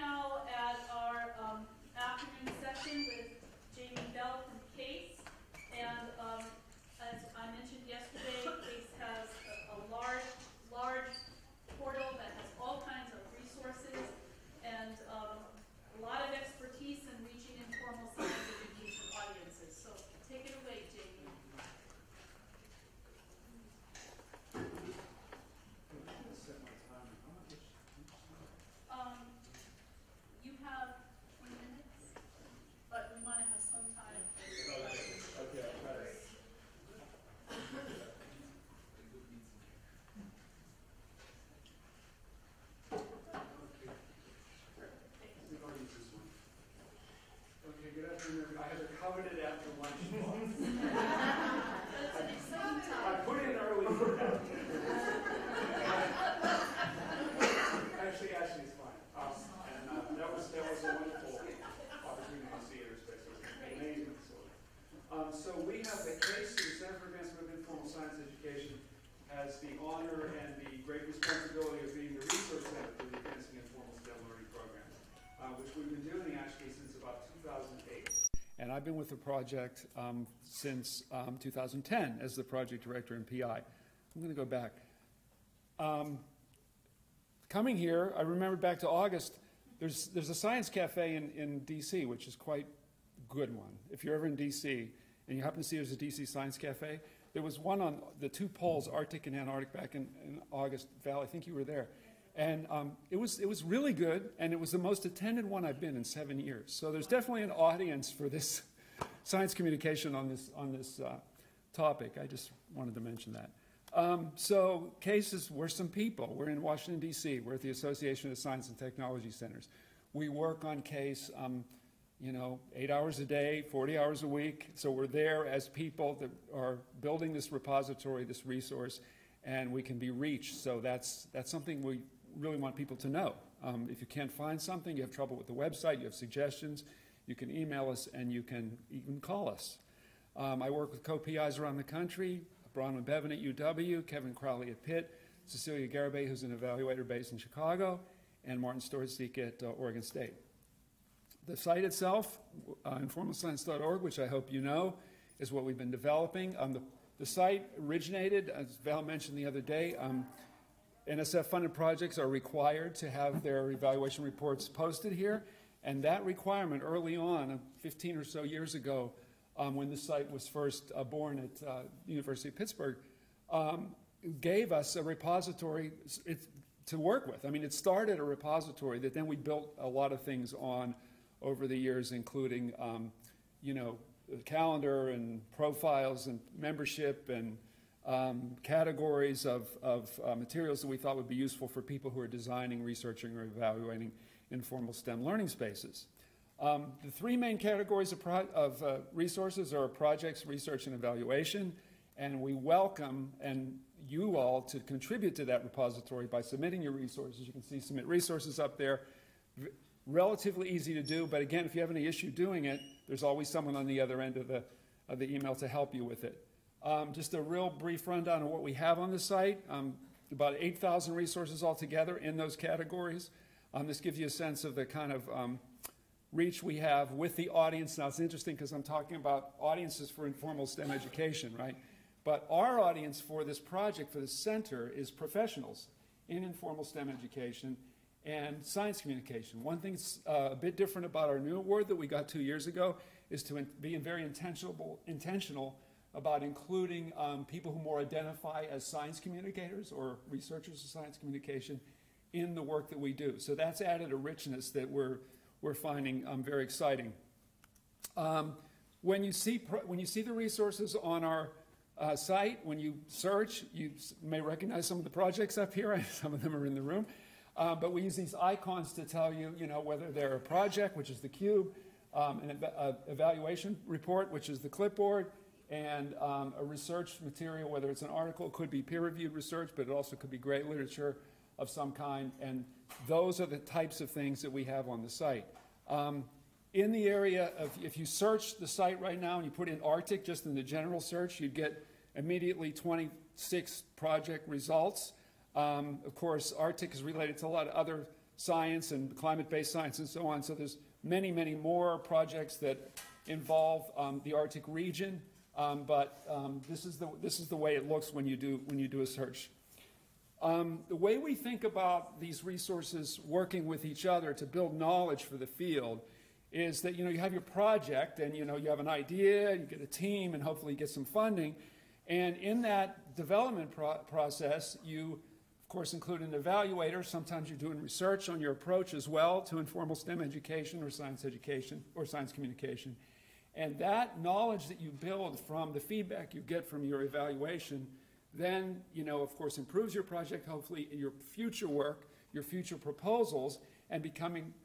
now at our afternoon session with Jamie Bell from CAISE. And as I mentioned yesterday, CAISE has a large portal that has all kinds of resources and a lot of expertise in reaching informal science education audiences. So take it away, Jamie. You have 20 minutes, but we want to have some time. Okay, I'll try to. Okay, good afternoon. I had to cover it after lunch. That's an exciting time. I put in early for that. Actually, it's fine. And that was a wonderful opportunity to see Interspace. It was an amazing facility. So we have the CAISE, the Center for Advancement of Informal Science Education, has the honor and the great responsibility of being the research center for the Advancing Informal STEM Learning Program, which we've been doing actually since about 2008. And I've been with the project since 2010 as the project director and PI. I'm going to go back. Coming here, I remember back to August, there's a science cafe in D.C., which is quite a good one. If you're ever in D.C. and you happen to see there's a D.C. science cafe, there was one on the two poles, Arctic and Antarctic, back in August. Val, I think you were there. And it was really good, and it was the most attended one I've been in 7 years. So there's definitely an audience for this science communication on this topic. I just wanted to mention that. So CAISE, we're some people. We're in Washington, D.C. We're at the Association of Science and Technology Centers. We work on CAISE, 8 hours a day, 40 hours a week. So we're there as people that are building this repository, this resource, and we can be reached. So that's something we really want people to know. If you can't find something, you have trouble with the website, you have suggestions, you can email us and you can even call us. I work with co-PIs around the country. Bronwyn Bevan at UW, Kevin Crowley at Pitt, Cecilia Garibay, who's an evaluator based in Chicago, and Martin Storzik at Oregon State. The site itself, informalscience.org, which I hope you know, is what we've been developing. The site originated, as Val mentioned the other day, NSF-funded projects are required to have their evaluation reports posted here, and that requirement early on, 15 or so years ago, when the site was first born at the University of Pittsburgh, gave us a repository to work with. I mean, it started a repository that then we built a lot of things on over the years, including, the calendar and profiles and membership and categories of materials that we thought would be useful for people who are designing, researching, or evaluating informal STEM learning spaces. The three main categories of resources are projects, research, and evaluation, and we welcome you all to contribute to that repository by submitting your resources. You can see submit resources up there. Relatively easy to do, but again, if you have any issue doing it, there's always someone on the other end of the email to help you with it. Just a real brief rundown of what we have on the site. About 8,000 resources altogether in those categories. This gives you a sense of the kind of reach we have with the audience. Now, it's interesting because I'm talking about audiences for informal STEM education, right? But our audience for this project, for this center, is professionals in informal STEM education and science communication. One thing that's a bit different about our new award that we got 2 years ago is to be very intentional about including people who more identify as science communicators or researchers of science communication in the work that we do. So that's added a richness that we're finding very exciting. When you see the resources on our site, when you search, you may recognize some of the projects up here. Some of them are in the room. But we use these icons to tell you, whether they're a project, which is the cube, an evaluation report, which is the clipboard, and a research material, whether it's an article, it could be peer-reviewed research, but it also could be great literature of some kind. And those are the types of things that we have on the site. In the area of, if you search the site right now and you put in Arctic, just in the general search, you'd get immediately 26 project results. Of course, Arctic is related to a lot of other science and climate-based science and so on. So there's many, many more projects that involve the Arctic region, but this is the way it looks when you do a search. The way we think about these resources working with each other to build knowledge for the field is that, you have your project and, you have an idea, you get a team, and hopefully you get some funding. And in that development process, you, of course, include an evaluator. Sometimes you're doing research on your approach as well to informal STEM education or science communication. And that knowledge that you build from the feedback you get from your evaluation then, of course, improves your project, hopefully your future work, your future proposals, and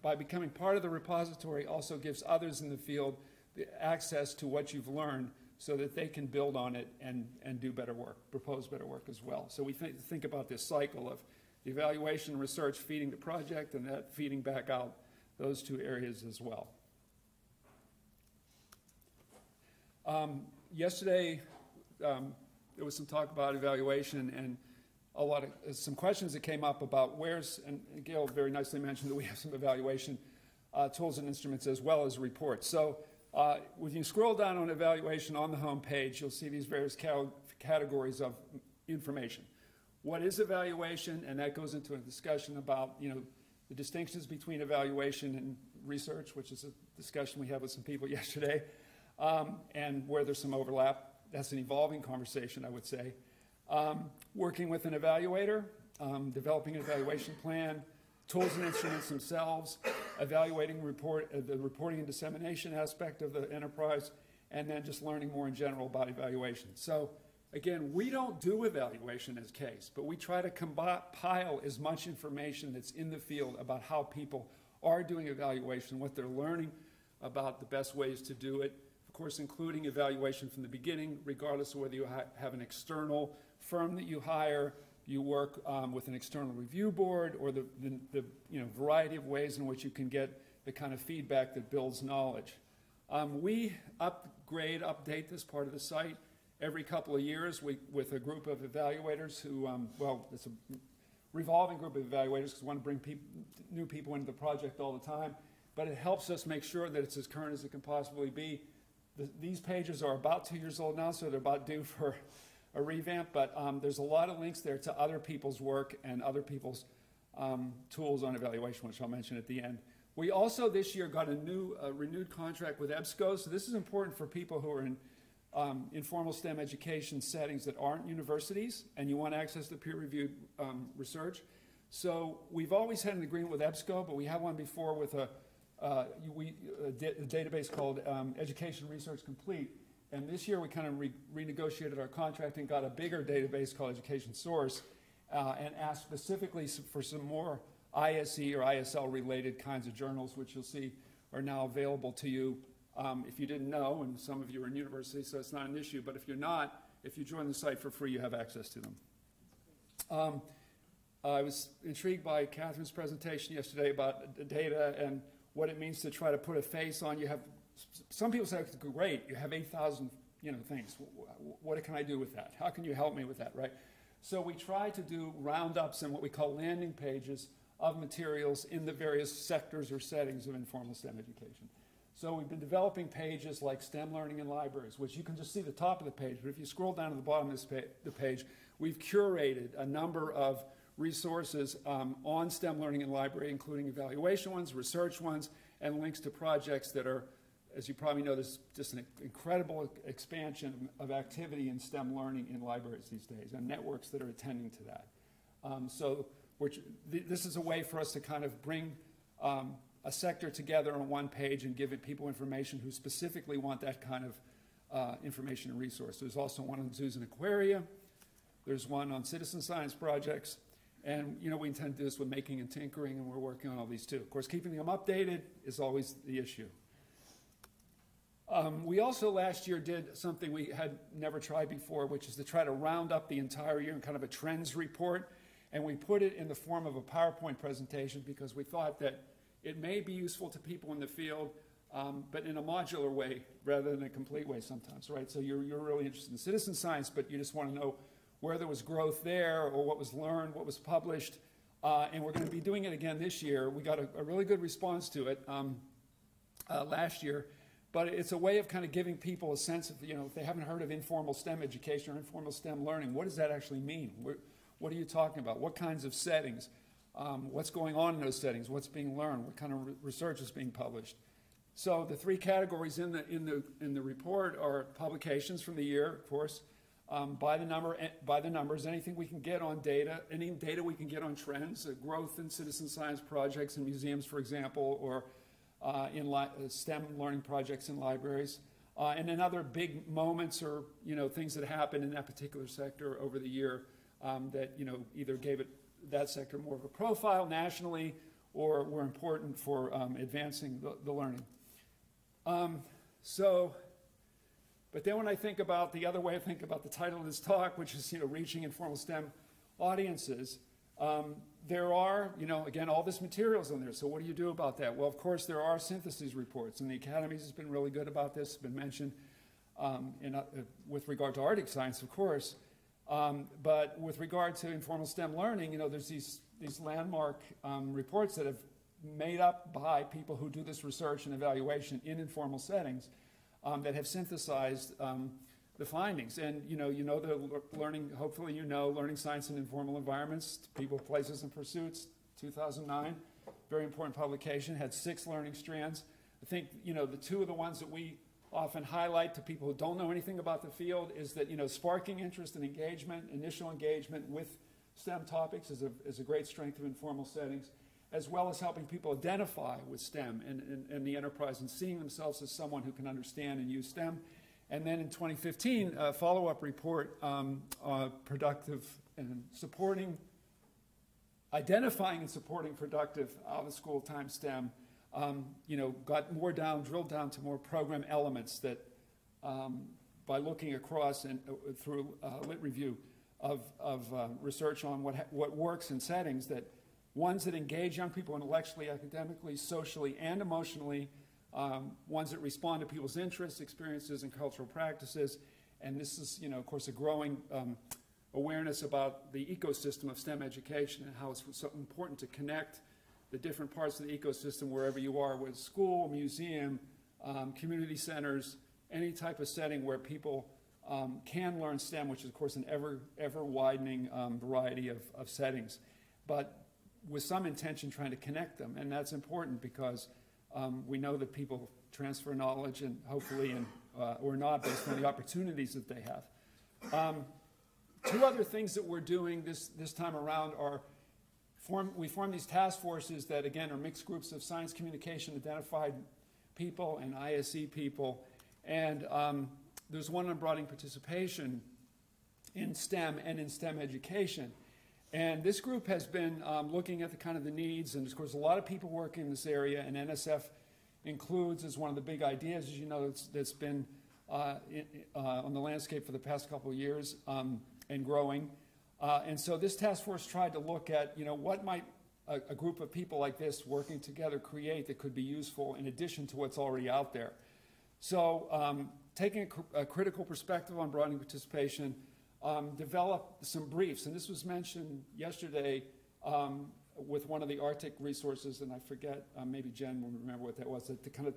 by becoming part of the repository also gives others in the field the access to what you've learned so that they can build on it and do better work, propose better work as well. So we think about this cycle of the evaluation and research feeding the project and that feeding back out those two areas as well. Yesterday, there was some talk about evaluation and some questions that came up about and Gail very nicely mentioned that we have some evaluation tools and instruments as well as reports. So when you scroll down on evaluation on the home page, you'll see these various categories of information. What is evaluation? And that goes into a discussion about, the distinctions between evaluation and research, which is a discussion we had with some people yesterday, and where there's some overlap. That's an evolving conversation, I would say. Working with an evaluator, developing an evaluation plan, tools and instruments themselves, evaluating the reporting and dissemination aspect of the enterprise, and then just learning more in general about evaluation. So again, we don't do evaluation as CAISE, but we try to compile as much information that's in the field about how people are doing evaluation, what they're learning about the best ways to do it, of course, including evaluation from the beginning, regardless of whether you have an external firm that you hire, you work with an external review board, or the variety of ways in which you can get the kind of feedback that builds knowledge. We update this part of the site every couple of years with a group of evaluators who, it's a revolving group of evaluators because we want to bring new people into the project all the time, but it helps us make sure that it's as current as it can possibly be. These pages are about 2 years old now, so they're about due for a revamp, but there's a lot of links there to other people's work and other people's tools on evaluation, which I'll mention at the end. We also this year got a renewed contract with EBSCO, so this is important for people who are in informal STEM education settings that aren't universities and you want access to peer-reviewed research. So we've always had an agreement with EBSCO, but we had one before with a database called Education Research Complete. And this year we kind of renegotiated our contract and got a bigger database called Education Source and asked specifically for some more ISE or ISL related kinds of journals, which you'll see are now available to you if you didn't know, and some of you are in university, so it's not an issue, but if you're not, if you join the site for free, you have access to them. I was intrigued by Catherine's presentation yesterday about the data and what it means to try to put a face on. You have some people say, great, you have 8,000 things. What can I do with that? How can you help me with that, right? So we try to do roundups and what we call landing pages of materials in the various sectors or settings of informal STEM education. So we've been developing pages like STEM learning in libraries, which you can just see the top of the page, but if you scroll down to the bottom of the page, we've curated a number of resources on STEM learning in library, including evaluation ones, research ones, and links to projects that are, as you probably know, there's just an incredible expansion of activity in STEM learning in libraries these days, and networks that are attending to that. This is a way for us to kind of bring a sector together on one page and give people information who specifically want that kind of information and resource. There's also one on zoos and aquaria. There's one on citizen science projects. And we intend to do this with making and tinkering, and we're working on all these too. Of course, keeping them updated is always the issue. We also last year did something we had never tried before, which is to try to round up the entire year in kind of a trends report. And we put it in the form of a PowerPoint presentation because we thought that it may be useful to people in the field, but in a modular way rather than a complete way sometimes, right? So you're really interested in citizen science, but you just want to know where there was growth there or what was learned, what was published. and we're going to be doing it again this year. We got a really good response to it last year, but it's a way of kind of giving people a sense of, if they haven't heard of informal STEM education or informal STEM learning, what does that actually mean? What are you talking about? What kinds of settings? What's going on in those settings? What's being learned? What kind of research is being published? So the three categories in the report are publications from the year, of course, by the numbers, anything we can get on data, any data we can get on trends, growth in citizen science projects in museums, for example, or in STEM learning projects in libraries, and then other big moments or things that happened in that particular sector over the year that either gave that sector more of a profile nationally or were important for advancing the learning. But then when I think about the other way I think about the title of this talk, which is reaching informal STEM audiences, there are again all this materials in there. So what do you do about that? Well, of course there are synthesis reports, and the Academies has been really good about this. It's been mentioned with regard to Arctic science, of course. But with regard to informal STEM learning, there's these landmark reports that have made up by people who do this research and evaluation in informal settings that have synthesized the findings. And the learning, hopefully learning science in informal environments, people, places, and pursuits, 2009, very important publication, had 6 learning strands. I think the two of the ones that we often highlight to people who don't know anything about the field is that sparking interest and engagement, initial engagement with STEM topics is a great strength of informal settings, as well as helping people identify with STEM and the enterprise and seeing themselves as someone who can understand and use STEM. And then in 2015, a follow-up report, productive and supporting, identifying and supporting productive out-of-school time STEM, got more drilled down to more program elements that, by looking across and through lit review of research on what works in settings, that ones that engage young people intellectually, academically, socially, and emotionally, ones that respond to people's interests, experiences, and cultural practices. And this is, of course, a growing awareness about the ecosystem of STEM education and how it's so important to connect the different parts of the ecosystem wherever you are, with school, museum, community centers, any type of setting where people can learn STEM, which is, of course, an ever-widening variety of settings, but with some intention trying to connect them. And that's important because we know that people transfer knowledge, and hopefully, or not, based on the opportunities that they have. Two other things that we're doing this time around are we form these task forces that, again, are mixed groups of science communication identified people and ISE people. And there's one on broadening participation in STEM and in STEM education. And this group has been looking at the needs, and of course a lot of people working in this area, and NSF includes as one of the big ideas, as you know, that's been on the landscape for the past couple of years and growing. And so this task force tried to look at, what might a group of people like this working together create that could be useful in addition to what's already out there. So taking a critical perspective on broadening participation, develop some briefs. And this was mentioned yesterday with one of the Arctic resources, and I forget, maybe Jen will remember what that was, the kind of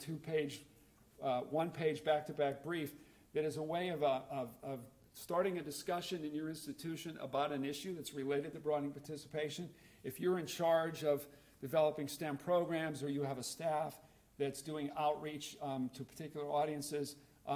one-page back-to-back brief that is a way of starting a discussion in your institution about an issue that's related to broadening participation. If you're in charge of developing STEM programs, or you have a staff that's doing outreach to particular audiences,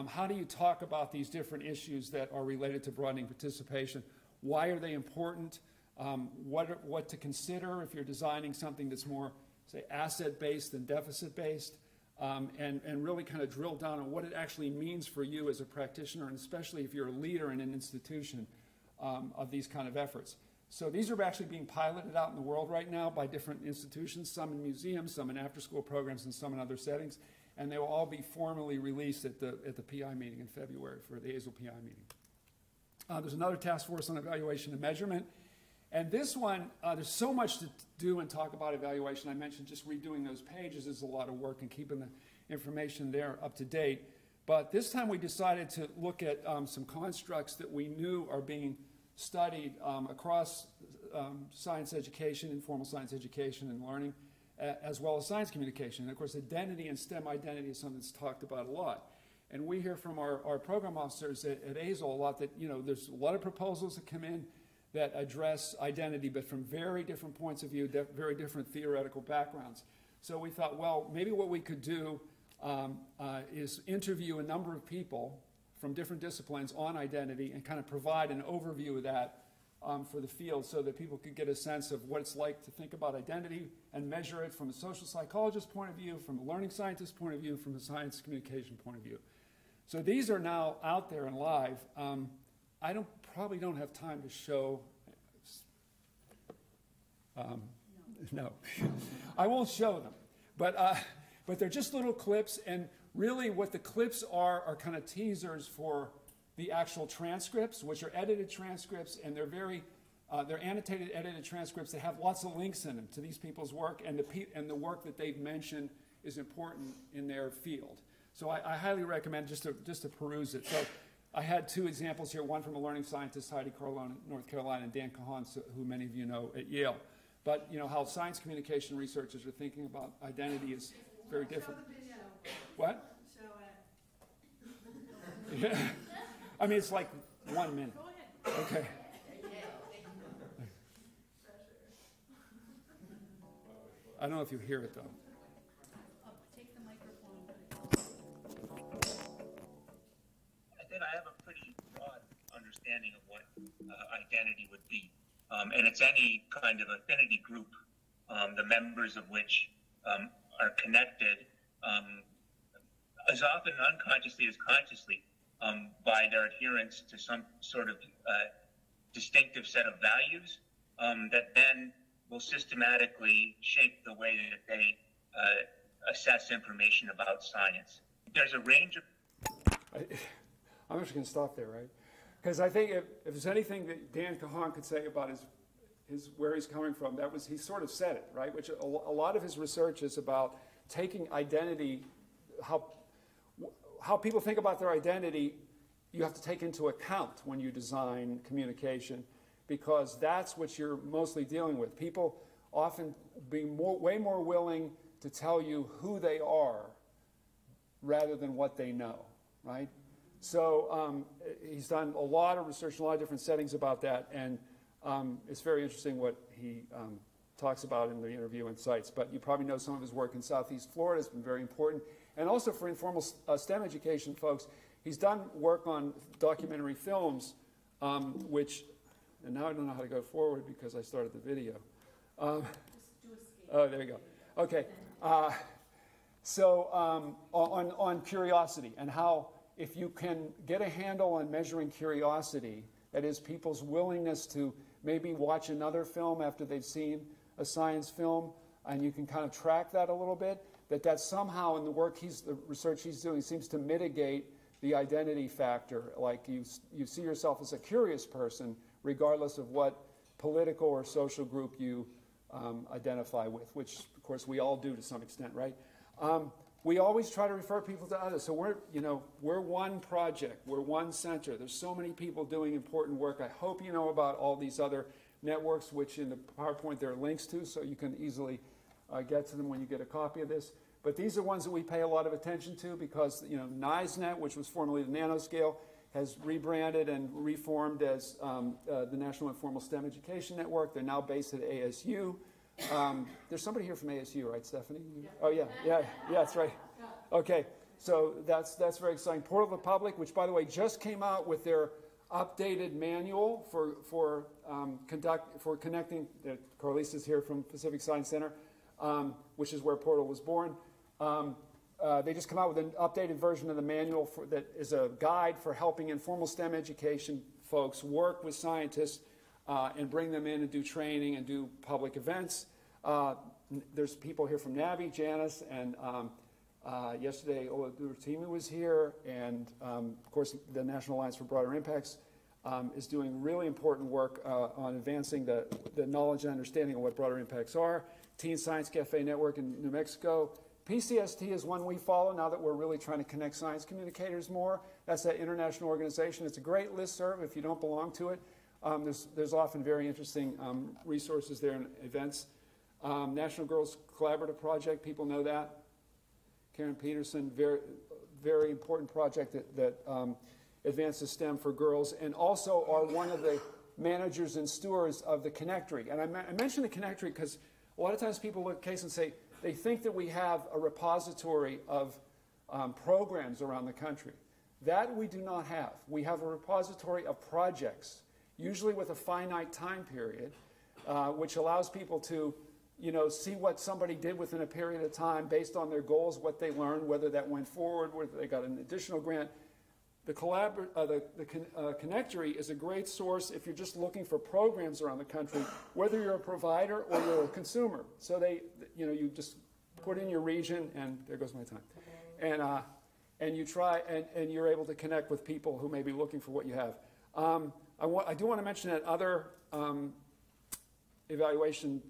how do you talk about these different issues that are related to broadening participation? Why are they important? What to consider if you're designing something that's more, say, asset-based than deficit-based? And really kind of drill down on what it actually means for you as a practitioner, and especially if you're a leader in an institution of these kind of efforts. So these are actually being piloted out in the world right now by different institutions, some in museums, some in after-school programs, and some in other settings. And they will all be formally released at the PI meeting in February, for the ASIL PI meeting. There's another task force on evaluation and measurement. And this one, there's so much to do and talk about evaluation. I mentioned just redoing those pages is a lot of work and keeping the information there up to date. But this time we decided to look at some constructs that we knew are being studied across science education, informal science education and learning, as well as science communication. And of course, identity and STEM identity is something that's talked about a lot. And we hear from our program officers at ASL a lot that, you know, there's a lot of proposals that come in that address identity, but from very different points of view, very different theoretical backgrounds. So we thought, well, maybe what we could do is interview a number of people from different disciplines on identity and kind of provide an overview of that for the field so that people could get a sense of what it's like to think about identity and measure it from a social psychologist's point of view, from a learning scientist's point of view, from a science communication point of view. So these are now out there and live. I probably don't have time to show. No, I won't show them. But they're just little clips, and really what the clips are kind of teasers for the actual transcripts, which are edited transcripts, and they're annotated, edited transcripts that have lots of links in them to these people's work, and the work that they've mentioned is important in their field. So I highly recommend just to peruse it. So I had two examples here, one from a learning scientist, Heidi Carlo in North Carolina, and Dan Cahan, who many of you know at Yale. But you know how science communication researchers are thinking about identity is very different. Show the video. What? Show it. Yeah. I mean, it's like 1 minute. Go ahead. Okay. I don't know if you hear it though. Take the microphone. I think I have a pretty broad understanding of what identity would be. And it's any kind of affinity group, the members of which are connected as often unconsciously as consciously by their adherence to some sort of distinctive set of values that then will systematically shape the way that they assess information about science. There's a range of... I'm just going to stop there, right? Because I think if there's anything that Dan Cahan could say about his where he's coming from, he sort of said it, right? Which a lot of his research is about taking identity, how people think about their identity, you have to take into account when you design communication, because that's what you're mostly dealing with. People often being way more willing to tell you who they are rather than what they know, right? So he's done a lot of research in a lot of different settings about that, and it's very interesting what he talks about in the interview and cites. But you probably know some of his work in Southeast Florida has been very important. And also for informal STEM education folks, he's done work on documentary films, which, and now I don't know how to go forward because I started the video. Just do escape. Oh, there you go. Okay. So on curiosity and how if you can get a handle on measuring curiosity, that is people's willingness to maybe watch another film after they've seen a science film, and you can kind of track that a little bit, that somehow in the research he's doing seems to mitigate the identity factor. Like you see yourself as a curious person regardless of what political or social group you identify with, which of course we all do to some extent, right? We always try to refer people to others. So we're one project, we're one center. There's so many people doing important work. I hope you know about all these other networks, which in the PowerPoint there are links to, so you can easily get to them when you get a copy of this. But these are ones that we pay a lot of attention to because NISENet, which was formerly the Nanoscale, has rebranded and reformed as the National Informal STEM Education Network. They're now based at ASU. There's somebody here from ASU, right, Stephanie? Yeah. Oh, yeah, that's right. Yeah. Okay, so that's very exciting. Portal to the Public, which, by the way, just came out with their updated manual for connecting. Carlisa's here from Pacific Science Center, which is where Portal was born. They just come out with an updated version of the manual that is a guide for helping informal STEM education folks work with scientists and bring them in and do training and do public events. There's people here from NAVI, Janice, and yesterday Ola Duratimi was here, and of course the National Alliance for Broader Impacts is doing really important work on advancing the knowledge and understanding of what broader impacts are. Teen Science Cafe Network in New Mexico. PCST is one we follow now that we're really trying to connect science communicators more. That's that international organization. It's a great listserv if you don't belong to it. There's often very interesting resources there and events. National Girls Collaborative Project, people know that. Karen Peterson, very important project that advances STEM for girls, and also are one of the managers and stewards of the Connectory. And I mention the Connectory because a lot of times people look at CAISE and say they think that we have a repository of programs around the country. That we do not have. We have a repository of projects, usually with a finite time period, which allows people to see what somebody did within a period of time based on their goals, what they learned, whether that went forward, whether they got an additional grant. The Connectory is a great source if you're just looking for programs around the country, whether you're a provider or you're a consumer. So you just put in your region, and there goes my time, and you try, and you're able to connect with people who may be looking for what you have. I do want to mention that other evaluation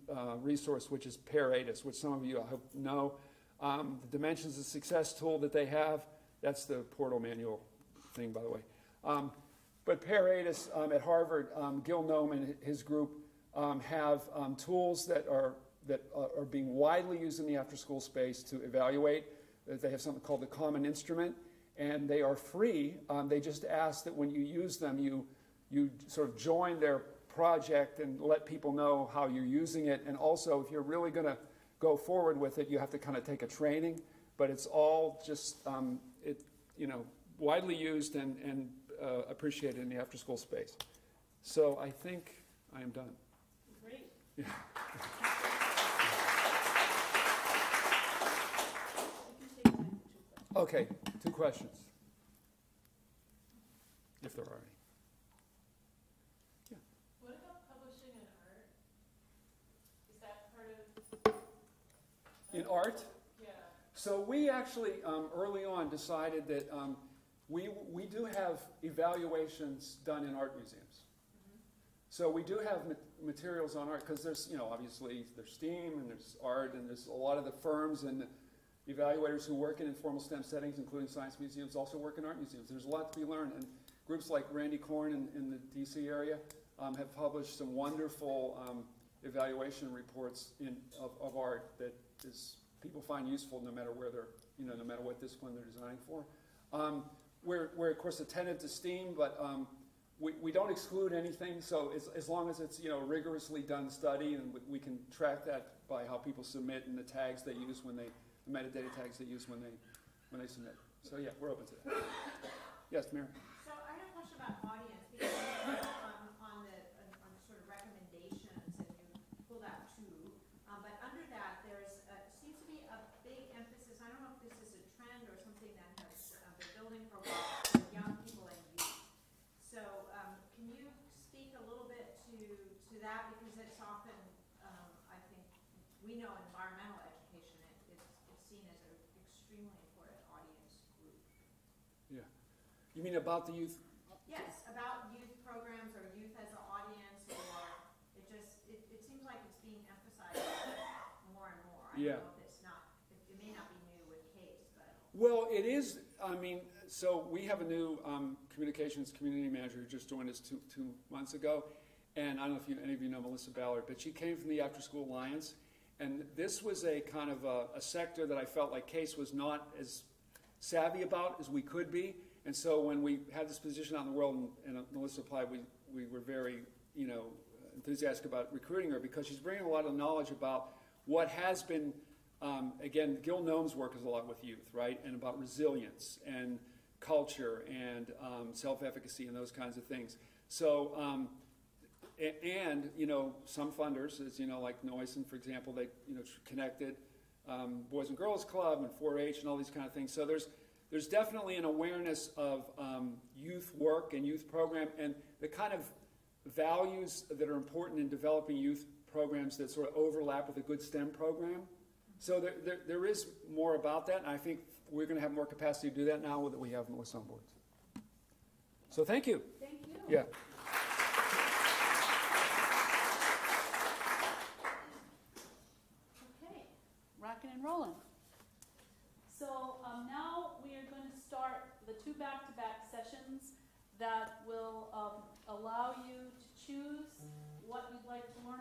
resource, which is PAISE, which some of you I hope know. The Dimensions of Success tool that they have, that's the portal manual thing, by the way. But PAISE at Harvard, Gil Noem and his group have tools that are being widely used in the after-school space to evaluate. They have something called the Common Instrument, and they are free. They just ask that when you use them, you sort of join their project and let people know how you're using it. And also, if you're really going to go forward with it, you have to kind of take a training. But it's all just widely used and appreciated in the after-school space. So I think I am done. Great. Yeah. Okay, 2 questions, if there are any. Yeah. What about publishing in art? Is that part of... In art? Yeah. So we actually, early on, decided that we do have evaluations done in art museums. Mm-hmm. So we do have materials on art, because there's, obviously there's STEAM and there's art, and there's a lot of the firms and evaluators who work in informal STEM settings, including science museums, also work in art museums. There's a lot to be learned, and groups like Randy Korn in the DC area have published some wonderful evaluation reports of art that people find useful no matter where they're, no matter what discipline they're designing for. We're of course attentive to STEAM, but we don't exclude anything. So as long as it's rigorously done study, and we can track that by how people submit and the tags they use when they. The metadata tags they use when they submit. So yeah, we're open to that. Yes, Mary. So I have a question about audience, because on the sort of recommendations, and you pulled out 2, but under that there's seems to be a big emphasis. I don't know if this is a trend or something that has been building for a while for young people and youth. So can you speak a little bit to that, because it's often I think we know environmental education. Seen as an extremely important audience group. Yeah. You mean about the youth? Yes, about youth programs or youth as an audience, or it seems like it's being emphasized more and more. I Yeah. don't know if it's not, it may not be new with CAISE, but. Well, it is. So we have a new communications community manager who just joined us two months ago, and I don't know if any of you know Melissa Ballard, but she came from the After School Alliance. And this was a kind of a sector that I felt like CAISE was not as savvy about as we could be. And so when we had this position out in the world, and Melissa applied, we were very enthusiastic about recruiting her, because she's bringing a lot of knowledge about what has been, again, Gil Noem's work is a lot with youth, right? And about resilience and culture and self-efficacy and those kinds of things. So, and some funders, as like Noyson, for example, they connected Boys and Girls Club and 4-H and all these kind of things. So there's definitely an awareness of youth work and youth program, and the kind of values that are important in developing youth programs that sort of overlap with a good STEM program. So there is more about that, and I think we're going to have more capacity to do that now that we have Melissa on board. So thank you. Thank you. Yeah. Rocking and rolling. So now we are going to start the 2 back-to-back sessions that will allow you to choose what you'd like to learn